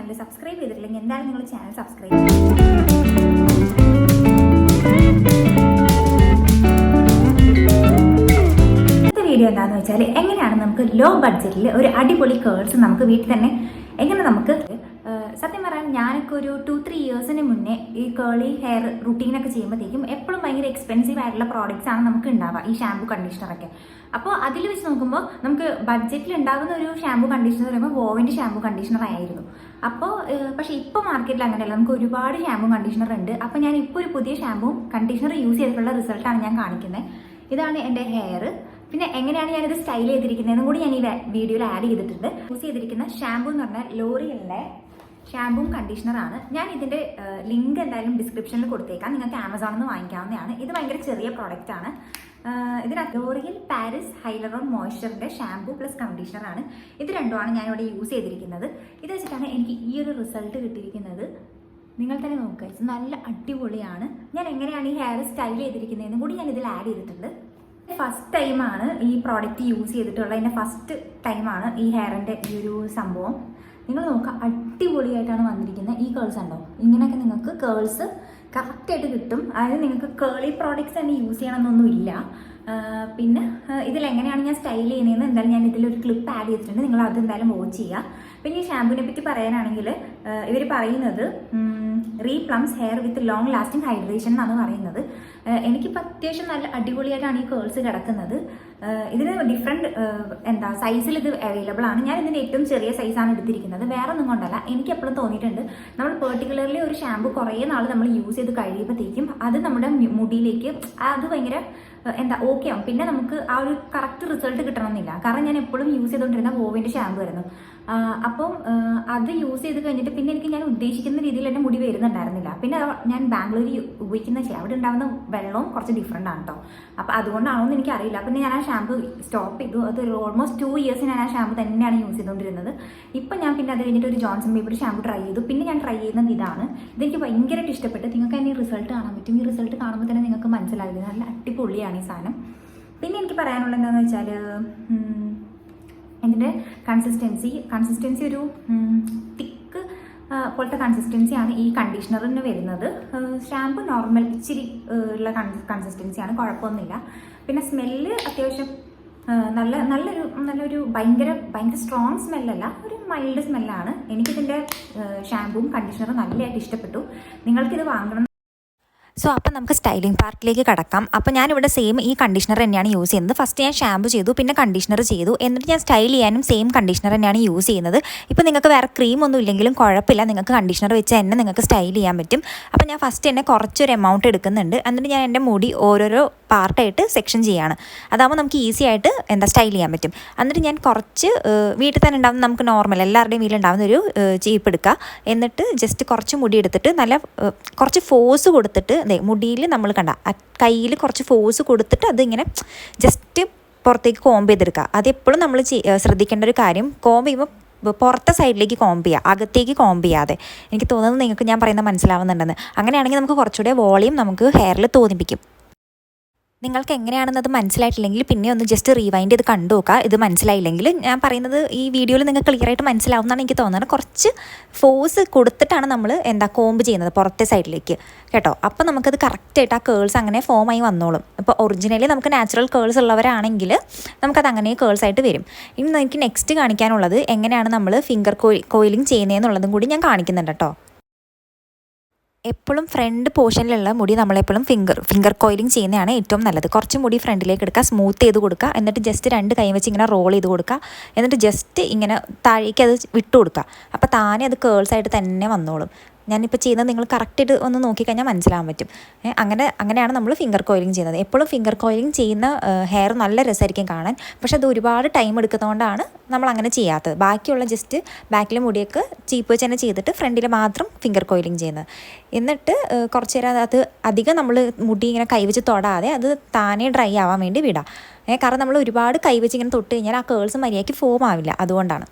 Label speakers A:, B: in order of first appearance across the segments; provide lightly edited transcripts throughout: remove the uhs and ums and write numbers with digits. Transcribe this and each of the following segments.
A: Channel subscribe ചെയ്തിട്ടില്ലെങ്കിൽ എന്തായാലും നിങ്ങൾ ചാനൽ സബ്സ്ക്രൈബ് ചെയ്യും. ഇന്നത്തെ വീഡിയോ എന്താണെന്ന് വെച്ചാൽ എങ്ങനെയാണ് നമുക്ക് ലോ ബഡ്ജറ്റിൽ ഒരു അടിപൊളി കേൾസ് നമുക്ക് വീട്ടിൽ തന്നെ എങ്ങനെ നമുക്ക് സത്യം പറയാൻ ഞാനൊക്കെ ഒരു 2-3 ഇയേഴ്സിന് മുന്നേ ഈ കേളി ഹെയർ റുട്ടീനൊക്കെ ചെയ്യുമ്പോഴത്തേക്കും എപ്പോഴും ഭയങ്കര എക്സ്പെൻസീവ് ആയിട്ടുള്ള പ്രോഡക്റ്റ്സ് ആണ് നമുക്ക് ഉണ്ടാവുക, ഈ ഷാമ്പു കണ്ടീഷണറൊക്കെ. അപ്പോൾ അതിൽ വെച്ച് നോക്കുമ്പോൾ നമുക്ക് ബഡ്ജറ്റിൽ ഉണ്ടാകുന്ന ഒരു ഷാമ്പു കണ്ടീഷണർ പറയുമ്പോൾ വോവിൻ്റെ ഷാമ്പു കണ്ടീഷണർ ആയിരുന്നു. അപ്പോൾ പക്ഷേ ഇപ്പോൾ മാർക്കറ്റിൽ അങ്ങനെയല്ല, നമുക്ക് ഒരുപാട് ഷാമ്പു കണ്ടീഷണർ ഉണ്ട്. അപ്പോൾ ഞാൻ ഇപ്പോൾ ഒരു പുതിയ ഷാമ്പു കണ്ടീഷണർ യൂസ് ചെയ്തിട്ടുള്ള റിസൾട്ടാണ് ഞാൻ കാണിക്കുന്നത്. ഇതാണ് എൻ്റെ ഹെയർ. പിന്നെ എങ്ങനെയാണ് ഞാനിത് സ്റ്റൈൽ ചെയ്തിരിക്കുന്നതെന്നും കൂടി ഞാൻ ഈ വീഡിയോയിൽ ആഡ് ചെയ്തിട്ടുണ്ട്. യൂസ് ചെയ്തിരിക്കുന്ന ഷാമ്പു എന്ന് പറഞ്ഞാൽ ലോറിയലിലെ ഷാമ്പൂം കണ്ടീഷണറാണ്. ഞാൻ ഇതിൻ്റെ ലിങ്ക് എന്തായാലും ഡിസ്ക്രിപ്ഷനിൽ കൊടുത്തേക്കാം, നിങ്ങൾക്ക് ആമസോണിൽ നിന്ന് വാങ്ങിക്കാവുന്നതാണ്. ഇത് ഭയങ്കര ചെറിയ പ്രോഡക്റ്റ് ആണ്. ഇതിനകത്ത് ലോറിയൽ പാരിസ് ഹൈലറോൺ മോയ്സ്ചറിൻ്റെ ഷാമ്പൂ പ്ലസ് കണ്ടീഷണറാണ്. ഇത് രണ്ടുമാണ് ഞാനിവിടെ യൂസ് ചെയ്തിരിക്കുന്നത്. ഇത് വെച്ചിട്ടാണ് എനിക്ക് ഈ ഒരു റിസൾട്ട് കിട്ടിയിരിക്കുന്നത്. നിങ്ങൾ തന്നെ നോക്കുക, നല്ല അടിപൊളിയാണ്. ഞാൻ എങ്ങനെയാണ് ഈ ഹെയർ സ്റ്റൈൽ ചെയ്തിരിക്കുന്നതെന്നും കൂടി ഞാൻ ഇതിൽ ആഡ് ചെയ്തിട്ടുണ്ട്. ഫസ്റ്റ് ടൈമാണ് ഈ പ്രോഡക്റ്റ് യൂസ് ചെയ്തിട്ടുള്ളത്. എൻ്റെ ഫസ്റ്റ് ടൈമാണ് ഈ ഹെയറിൻ്റെ ഈ ഒരു സംഭവം. നിങ്ങൾ നോക്കുക, അടിപൊളിയായിട്ടാണ് വന്നിരിക്കുന്നത്. ഈ കേൾസ് ഉണ്ടോ, ഇങ്ങനെയൊക്കെ നിങ്ങൾക്ക് കേൾസ് കറക്റ്റായിട്ട് കിട്ടും. അതായത് നിങ്ങൾക്ക് കേളി പ്രോഡക്റ്റ്സ് തന്നെ യൂസ് ചെയ്യണമെന്നൊന്നുമില്ല. പിന്നെ ഇതിലെങ്ങനെയാണ് ഞാൻ സ്റ്റൈൽ ചെയ്യുന്നതെന്ന് എന്തായാലും ഞാൻ ഇതിലൊരു ക്ലിപ്പ് ആഡ് ചെയ്തിട്ടുണ്ട്, നിങ്ങൾ അത് എന്തായാലും വാച്ച് ചെയ്യുക. പിന്നെ ഈ ഷാമ്പൂവിനെ പറ്റി പറയാനാണെങ്കിൽ ഇവർ പറയുന്നത് replumps hair with long lasting hydration എന്നാണ് പറയുന്നത്. എനിക്കിപ്പോൾ അത്യാവശ്യം നല്ല അടിപൊളിയായിട്ടാണ് ഈ കേൾസ് കിടക്കുന്നത്. ഇതിന് ഡിഫറെൻറ്റ് സൈസിൽ ഇത് അവൈലബിൾ ആണ്. ഞാൻ ഇതിൻ്റെ ഏറ്റവും ചെറിയ സൈസാണ് എടുത്തിരിക്കുന്നത്. വേറെ ഒന്നും കൊണ്ടല്ല, എനിക്ക് എപ്പോഴും തോന്നിയിട്ടുണ്ട് നമ്മൾ പെർട്ടിക്കുലർലി ഒരു ഷാമ്പു കുറേ നാൾ നമ്മൾ യൂസ് ചെയ്ത് കഴിയുമ്പോഴത്തേക്കും അത് നമ്മുടെ മുടിയിലേക്ക് അത് ഭയങ്കര ഓക്കെ ആവും. പിന്നെ നമുക്ക് ആ ഒരു കറക്റ്റ് റിസൾട്ട് കിട്ടണമെന്നില്ല. കാരണം ഞാൻ എപ്പോഴും യൂസ് ചെയ്തുകൊണ്ടിരുന്ന വോവിൻ്റെ ഷാമ്പു ആയിരുന്നു. അപ്പം അത് യൂസ് ചെയ്ത് കഴിഞ്ഞിട്ട് പിന്നെ എനിക്ക് ഞാൻ ഉദ്ദേശിക്കുന്ന രീതിയിൽ എൻ്റെ മുടി വരുന്നുണ്ടായിരുന്നില്ല. പിന്നെ ഞാൻ ബാംഗ്ലൂർ ഉപയോഗിക്കുന്ന അവിടെ ഉണ്ടാകുന്ന വെള്ളവും കുറച്ച് ഡിഫറെൻ്റ് ആണ് കേട്ടോ. അപ്പോൾ അതുകൊണ്ടാണോ എന്ന് എനിക്കറിയില്ല. പിന്നെ ഞാൻ ആ ഷാമ്പു സ്റ്റോപ്പ് ചെയ്തു. അത് ഓൾമോസ്റ്റ് 2 ഇയേഴ്സ് ഞാൻ ആ ഷാമ്പു തന്നെയാണ് യൂസ് ചെയ്തുകൊണ്ടിരുന്നത്. ഇപ്പം ഞാൻ പിന്നെ അത് കഴിഞ്ഞിട്ട് ഒരു ജോൺസൺ ബേബിയുടെ ഷാമ്പു ട്രൈ ചെയ്തു. പിന്നെ ഞാൻ ട്രൈ ചെയ്യുന്നത് ഇതാണ്. ഇതെനിക്ക് ഭയങ്കരമായിട്ട് ഇഷ്ടപ്പെട്ട്. നിങ്ങൾക്ക് അതിൻ്റെ റിസൾട്ട് കാണാൻ പറ്റും. ഈ റിസൾട്ട് കാണുമ്പോൾ തന്നെ നിങ്ങൾക്ക് മനസ്സിലാവില്ല, നല്ല അടിപൊളിയാണ് ഈ സാധനം. പിന്നെ എനിക്ക് പറയാനുള്ളത് എന്താണെന്ന് വെച്ചാൽ ഇതിൻ്റെ കൺസിസ്റ്റൻസി ഒരു തിക്ക് പോലത്തെ കൺസിസ്റ്റൻസിയാണ് ഈ കണ്ടീഷണറിന് വരുന്നത്. ഷാമ്പു നോർമൽ ഇച്ചിരി ഉള്ള കൺസിസ്റ്റൻസിയാണ്, കുഴപ്പമൊന്നുമില്ല. പിന്നെ സ്മെല്ല് അത്യാവശ്യം നല്ലൊരു ഭയങ്കര സ്ട്രോങ് സ്മെല്ലല്ല, ഒരു മൈൽഡ് സ്മെല്ലാണ്. എനിക്കിതിൻ്റെ ഷാമ്പുവും കണ്ടീഷണറും നല്ലതായിട്ട് ഇഷ്ടപ്പെട്ടു. നിങ്ങൾക്കിത് വാങ്ങണം.
B: അപ്പോൾ നമുക്ക് സ്റ്റൈലിംഗ് പാർട്ടിലേക്ക് കടക്കാം. അപ്പോൾ ഞാനിവിടെ സെയിം ഈ കണ്ടീഷണർ തന്നെയാണ് യൂസ് ചെയ്യുന്നത്. ഫസ്റ്റ് ഞാൻ ഷാമ്പു ചെയ്തു, പിന്നെ കണ്ടീഷണർ ചെയ്തു, എന്നിട്ട് ഞാൻ സ്റ്റൈൽ ചെയ്യാനും സെയിം കണ്ടീഷണർ തന്നെയാണ് യൂസ് ചെയ്യുന്നത്. ഇപ്പോൾ നിങ്ങൾക്ക് വേറെ ക്രീമൊന്നും ഇല്ലെങ്കിലും കുഴപ്പമില്ല, നിങ്ങൾക്ക് കണ്ടീഷണർ വെച്ച് തന്നെ നിങ്ങൾക്ക് സ്റ്റൈൽ ചെയ്യാൻ പറ്റും. അപ്പോൾ ഞാൻ ഫസ്റ്റ് തന്നെ കുറച്ചൊരു എമൗണ്ട് എടുക്കുന്നുണ്ട്. എന്നിട്ട് ഞാൻ എൻ്റെ മുടി ഓരോരോ പാർട്ടായിട്ട് സെക്ഷൻ ചെയ്യുകയാണ്. അതാകുമ്പോൾ നമുക്ക് ഈസി ആയിട്ട് സ്റ്റൈൽ ചെയ്യാൻ പറ്റും. എന്നിട്ട് ഞാൻ കുറച്ച് വീട്ടിൽ തന്നെ ഉണ്ടാകുന്ന നമുക്ക് നോർമൽ എല്ലാവരുടെയും വീട്ടിലുണ്ടാകുന്ന ഒരു ചീപ്പ് എടുക്കുക. എന്നിട്ട് ജസ്റ്റ് കുറച്ച് മുടി എടുത്തിട്ട് നല്ല കുറച്ച് ഫോഴ്സ് കൊടുത്തിട്ട് മുടിയിൽ നമ്മൾ കയ്യിൽ കുറച്ച് ഫോഴ്സ് കൊടുത്തിട്ട് അതിങ്ങനെ ജസ്റ്റ് പുറത്തേക്ക് കോംബ് ചെയ്തെടുക്കുക. അതെപ്പോഴും നമ്മൾ ശ്രദ്ധിക്കേണ്ട ഒരു കാര്യം, കോംബ് ചെയ്യുമ്പോൾ പുറത്തെ സൈഡിലേക്ക് കോംബ് ചെയ്യുക, അകത്തേക്ക് കോംബ് ചെയ്യാതെ. എനിക്ക് തോന്നുന്നത് നിങ്ങൾക്ക് ഞാൻ പറയുന്നത് മനസ്സിലാവുന്നുണ്ടെന്ന്. അങ്ങനെയാണെങ്കിൽ നമുക്ക് കുറച്ചുകൂടെ വോളിയം നമുക്ക് ഹെയറിൽ തോന്നിപ്പിക്കും. നിങ്ങൾക്ക് എങ്ങനെയാണെന്നത് മനസ്സിലായിട്ടില്ലെങ്കിൽ പിന്നെ ഒന്ന് ജസ്റ്റ് റീവൈൻഡ് ചെയ്ത് കണ്ടു നോക്കുക. ഇത് മനസ്സിലായില്ലെങ്കിൽ ഞാൻ പറയുന്നത് ഈ വീഡിയോയിൽ നിങ്ങൾക്ക് ക്ലിയറായിട്ട് മനസ്സിലാവുന്നതാണ് എനിക്ക് തോന്നുന്നത്. കുറച്ച് ഫോഴ്സ് കൊടുത്തിട്ടാണ് നമ്മൾ കോംബ് ചെയ്യുന്നത് പുറത്തെ സൈഡിലേക്ക് കേട്ടോ. അപ്പോൾ നമുക്കത് കറക്റ്റായിട്ട് ആ കേൾസ് അങ്ങനെ ഫോമായി വന്നോളും. ഇപ്പോൾ ഒറിജിനലി നമുക്ക് നാച്ചുറൽ കേൾസ് ഉള്ളവരാണെങ്കിൽ നമുക്കത് അങ്ങനെ കേൾസായിട്ട് വരും. ഇനി എനിക്ക് നെക്സ്റ്റ് കാണിക്കാനുള്ളത് എങ്ങനെയാണ് നമ്മൾ ഫിംഗർ കോയിലിംഗ് ചെയ്യുന്നതെന്നുള്ളതും കൂടി ഞാൻ കാണിക്കുന്നുണ്ട് കേട്ടോ. എപ്പോഴും ഫ്രണ്ട് പോർഷനിലുള്ള മുടി നമ്മളെപ്പോഴും ഫിംഗർ കോയിലിംഗ് ചെയ്യുന്നതാണ് ഏറ്റവും നല്ലത്. കുറച്ച് മുടി ഫ്രണ്ടിലേക്ക് എടുക്കുക, സ്മൂത്ത് ചെയ്ത് കൊടുക്കുക, എന്നിട്ട് ജസ്റ്റ് 2 കൈ വെച്ച് ഇങ്ങനെ റോൾ ചെയ്ത് കൊടുക്കുക. എന്നിട്ട് ജസ്റ്റ് ഇങ്ങനെ താഴേക്ക് അത് വിട്ടു കൊടുക്കുക. അപ്പോൾ താനെ അത് കേൾസായിട്ട് തന്നെ വന്നോളും. ഞാനിപ്പോൾ ചെയ്യുന്നത് നിങ്ങൾ കറക്റ്റായിട്ട് ഒന്ന് നോക്കിക്കഴിഞ്ഞാൽ മനസ്സിലാകാൻ പറ്റും. അങ്ങനെയാണ് നമ്മൾ ഫിംഗർ കോയിലിംഗ് ചെയ്യുന്നത്. എപ്പോഴും ഫിംഗർ കോയിലിംഗ് ചെയ്യുന്ന ഹെയർ നല്ല രസമായിരിക്കും കാണാൻ. പക്ഷെ അത് ഒരുപാട് ടൈം എടുക്കുന്നതുകൊണ്ടാണ് നമ്മൾ അങ്ങനെ ചെയ്യാത്തത്. ബാക്കിയുള്ള ജസ്റ്റ് ബാക്കിലെ മുടിയൊക്കെ ചീപ്പ് വെച്ച് തന്നെ ചെയ്തിട്ട് ഫ്രണ്ടിൽ മാത്രം ഫിംഗർ കോയിലിംഗ് ചെയ്യുന്നത്. എന്നിട്ട് കുറച്ച് നേരം അത് അധികം നമ്മൾ മുടി ഇങ്ങനെ കൈവച്ച് തൊടാതെ അത് താനേ ഡ്രൈ ആവാൻ വേണ്ടി വിടാം. കാരണം നമ്മൾ ഒരുപാട് കൈവച്ച് ഇങ്ങനെ തൊട്ട് കഴിഞ്ഞാൽ ആ കേൾസ് മര്യാദയ്ക്ക് ഫോം ആവില്ല, അതുകൊണ്ടാണ്.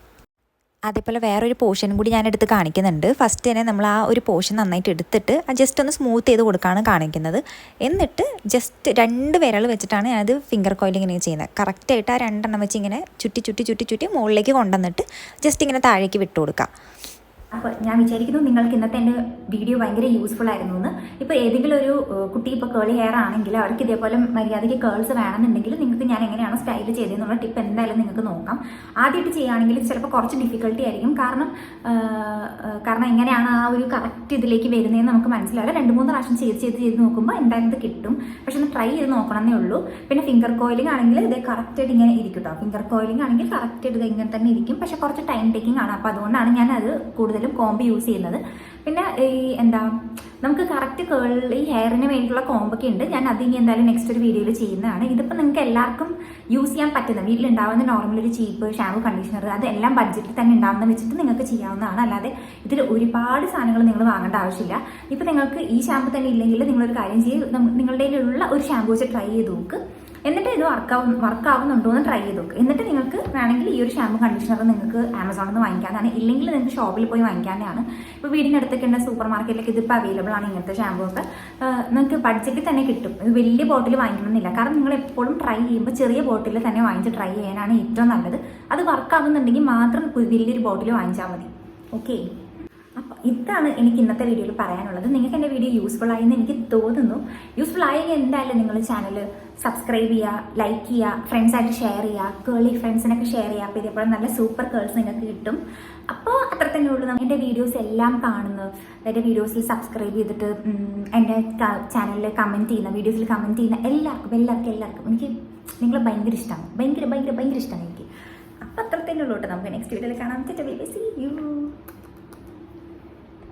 B: അതേപോലെ വേറൊരു പോർഷൻ കൂടി ഞാനെടുത്ത് കാണിക്കുന്നുണ്ട്. ഫസ്റ്റ് തന്നെ നമ്മൾ ആ ഒരു പോർഷൻ നന്നായിട്ട് എടുത്തിട്ട് ജസ്റ്റ് ഒന്ന് സ്മൂത്ത് ചെയ്ത് കൊടുക്കുകയാണ് കാണിക്കുന്നത്. എന്നിട്ട് ജസ്റ്റ് 2 വിരൽ വെച്ചിട്ടാണ് ഞാനത് ഫിംഗർ കോയിലിംഗ് ഇങ്ങനെ ചെയ്യുന്നത്. കറക്റ്റായിട്ട് ആ 2 വെച്ച് ഇങ്ങനെ ചുറ്റി മുകളിലേക്ക് കൊണ്ടുവന്നിട്ട് ജസ്റ്റ് ഇങ്ങനെ താഴേക്ക് വിട്ടു കൊടുക്കുക.
A: അപ്പോൾ ഞാൻ വിചാരിക്കുന്നു നിങ്ങൾക്ക് ഇന്നത്തെ എൻ്റെ വീഡിയോ ഭയങ്കര യൂസ്ഫുൾ ആയിരുന്നു എന്ന്. ഇപ്പോൾ ഏതെങ്കിലും ഒരു കുട്ടി ഇപ്പോൾ കേളി ഹെയർ ആണെങ്കിൽ അവർക്ക് ഇതേപോലെ മര്യാദയ്ക്ക് കേൾസ് വേണമെന്നുണ്ടെങ്കിൽ നിങ്ങൾക്ക് ഞാൻ എങ്ങനെയാണ് സ്റ്റൈൽ ചെയ്തതെന്നുള്ള ടിപ്പ് എന്തായാലും നിങ്ങൾക്ക് നോക്കാം. ആദ്യമായിട്ട് ചെയ്യുകയാണെങ്കിൽ ചിലപ്പോൾ കുറച്ച് ഡിഫിക്കൽട്ടി ആയിരിക്കും, കാരണം എങ്ങനെയാണ് ആ ഒരു കറക്റ്റ് ഇതിലേക്ക് വരുന്നതെന്ന് നമുക്ക് മനസ്സിലാവില്ല. 2-3 പ്രാവശ്യം ചെയ്ത് നോക്കുമ്പോൾ എന്തായാലും ഇത് കിട്ടും. പക്ഷെ ഒന്ന് ട്രൈ ചെയ്ത് നോക്കണമെന്നേ ഉള്ളൂ. പിന്നെ ഫിംഗർ കോയിലിംഗ് ആണെങ്കിൽ ഇത് കറക്റ്റായിട്ട് ഇങ്ങനെ ഇരിക്കും കേട്ടോ. ഫിംഗർ കോയിലിംഗ് ആണെങ്കിൽ കറക്റ്റായിട്ട് ഇത് ഇങ്ങനെ തന്നെ ഇരിക്കും, പക്ഷെ കുറച്ച് ടൈം ടേക്കിംഗ് ആണ്. അപ്പോൾ അതുകൊണ്ടാണ് ഞാൻ അത് കൂടുതലും കോംബ് യൂസ് ചെയ്യുന്നത്. പിന്നെ ഈ നമുക്ക് കറക്റ്റ് കേളി ഹെയറിന് വേണ്ടിയിട്ടുള്ള കോമ്പൊക്കെ ഉണ്ട്. ഞാൻ അത് ഇനി എന്തായാലും നെക്സ്റ്റ് ഒരു വീഡിയോയിൽ ചെയ്യുന്നതാണ്. ഇതിപ്പോൾ നിങ്ങൾക്ക് എല്ലാവർക്കും യൂസ് ചെയ്യാൻ പറ്റുന്ന വീട്ടിലുണ്ടാവുന്ന നോർമൽ ഒരു ചീപ്പ് ഷാമ്പു, കണ്ടീഷണർ അതെല്ലാം ബഡ്ജറ്റിൽ തന്നെ ഉണ്ടാവുന്ന വെച്ചിട്ട് നിങ്ങൾക്ക് ചെയ്യാവുന്നതാണ്. അല്ലാതെ ഇതിൽ ഒരുപാട് സാധനങ്ങൾ നിങ്ങൾ വാങ്ങേണ്ട ആവശ്യമില്ല. ഇപ്പോൾ നിങ്ങൾക്ക് ഈ ഷാമ്പു തന്നെ ഇല്ലെങ്കിൽ നിങ്ങളൊരു കാര്യം ചെയ്ത് നിങ്ങളുടെ കയ്യിലുള്ള ഒരു ഷാമ്പു വെച്ച് ട്രൈ ചെയ്ത് നോക്ക്. എന്നിട്ട് ഇത് വർക്കാവുന്നുണ്ടോ എന്ന് ട്രൈ ചെയ്ത് നോക്കുക. എന്നിട്ട് നിങ്ങൾക്ക് വേണമെങ്കിൽ ഈ ഒരു ഷാമ്പു, കണ്ടീഷണർ നിങ്ങൾക്ക് ആമസോണിൽ നിന്ന് വാങ്ങിക്കാനാണ്, ഇല്ലെങ്കിൽ നിങ്ങൾക്ക് ഷോപ്പിൽ പോയി വാങ്ങിക്കാനാണ്. ഇപ്പോൾ വീടിനടുത്തൊക്കെ ഉള്ള സൂപ്പർ മാർക്കറ്റിലൊക്കെ ഇതിപ്പോൾ അവൈലബിൾ ആണ്. ഇങ്ങനത്തെ ഷാമ്പു ഒക്കെ നിങ്ങൾക്ക് ബഡ്ജറ്റിൽ തന്നെ കിട്ടും. ഇത് വലിയ ബോട്ടിൽ വാങ്ങിക്കണമെന്നില്ല, കാരണം നിങ്ങൾ എപ്പോഴും ട്രൈ ചെയ്യുമ്പോൾ ചെറിയ ബോട്ടിൽ തന്നെ വാങ്ങിച്ച് ട്രൈ ചെയ്യാനാണ് ഏറ്റവും നല്ലത്. അത് വർക്കാവുന്നുണ്ടെങ്കിൽ മാത്രം വലിയൊരു ബോട്ടിൽ വാങ്ങിച്ചാൽ മതി. ഓക്കെ, അപ്പോൾ ഇതാണ് എനിക്ക് ഇന്നത്തെ വീഡിയോയിൽ പറയാനുള്ളത്. നിങ്ങൾക്ക് എൻ്റെ വീഡിയോ യൂസ്ഫുൾ ആയെന്ന് എനിക്ക് തോന്നുന്നു. യൂസ്ഫുൾ ആയെങ്കിൽ എന്തായാലും നിങ്ങൾ ചാനൽ സബ്സ്ക്രൈബ് ചെയ്യുക, ലൈക്ക് ചെയ്യുക, ഫ്രണ്ട്സായിട്ട് ഷെയർ ചെയ്യുക, കേളി ഫ്രണ്ട്സിനൊക്കെ ഷെയർ ചെയ്യുക. അപ്പോൾ ഇതേപോലെ നല്ല സൂപ്പർ കേൾസ് നിങ്ങൾക്ക് കിട്ടും. അപ്പോൾ അത്ര തന്നെ ഉള്ളൂ. എൻ്റെ വീഡിയോസ് എല്ലാം കാണുന്നു, എൻ്റെ വീഡിയോസിൽ സബ്സ്ക്രൈബ് ചെയ്തിട്ട് എൻ്റെ ചാനലിൽ കമൻറ്റ് ചെയ്യുന്ന, വീഡിയോസിൽ കമൻറ്റ് ചെയ്യുന്ന എല്ലാവർക്കും എനിക്ക് നിങ്ങളെ ഭയങ്കര ഇഷ്ടമാണ്. ഭയങ്കര ഇഷ്ടമാണ് എനിക്ക്. അപ്പോൾ അത്ര തന്നെ ഉള്ളൂ കേട്ടോ. നമുക്ക് നെക്സ്റ്റ് വീഡിയോയിൽ കാണാം. See U.